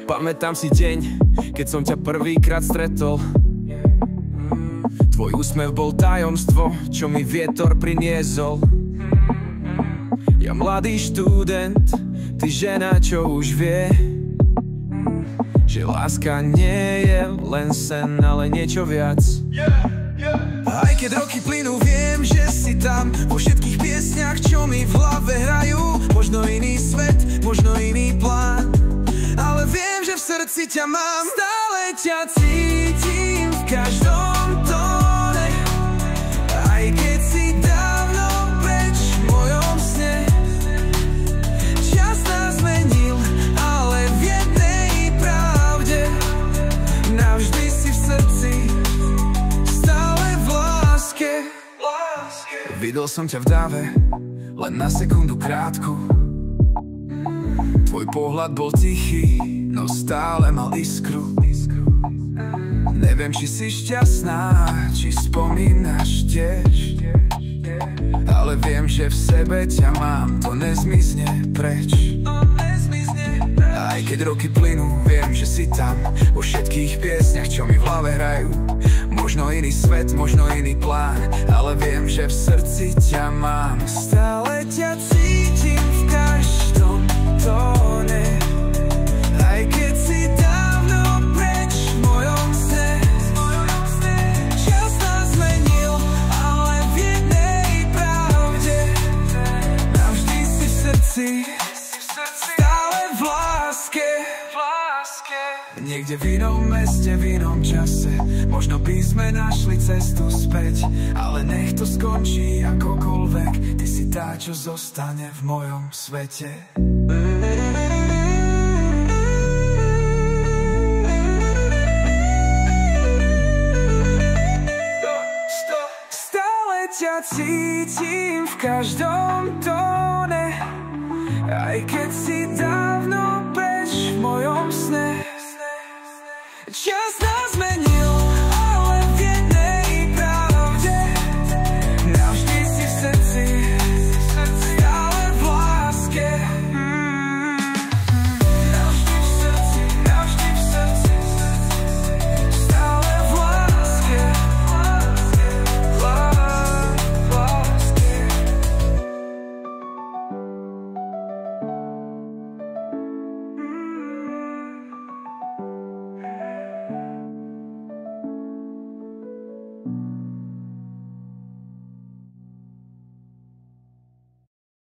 Pamätám si deň, keď som ťa prvýkrát stretol. Tvoj úsmev bol tajomstvo, čo mi vietor priniesol. Ja mladý študent, ty žena, čo už vie, že láska nie je len sen, ale niečo viac. Aj keď roky plynú, viem, že si tam vo všetkých piesniach, čo mi v hlave hrajú. Možno iný svet, možno iný plán, ale viem, že v srdci ťa mám. Stále ťa cítim v každom tóne, aj keď si dávno preč v mojom sne. Čas nás zmenil, ale v jednej pravde navždy si v srdci, stále v láske. Videl som ťa v dáve, len na sekundu krátku. Tvoj pohľad bol tichý, no stále mal iskru. Neviem, či si šťastná, či spomínaš tiež, ale viem, že v sebe ťa mám, to nezmizne preč. Aj keď roky plynú, viem, že si tam vo všetkých piesniach, čo mi v hlave hrajú. Možno iný svet, možno iný plán, ale viem, že v srdci ťa mám. Stále ťa cítim v každom tóne, aj keď si dávno preč v mojom sne. Čas nás zmenil, ale v jednej pravde navždy si v srdci, stále v láske. Niekde v inom meste, v inom čase, možno by sme našli cestu späť, ale nech to skončí akokoľvek. Ty si tá, čo zostane v mojom svete. Stále ťa cítim v každom tóne, aj keď si dávno preč v mojom sne. Čas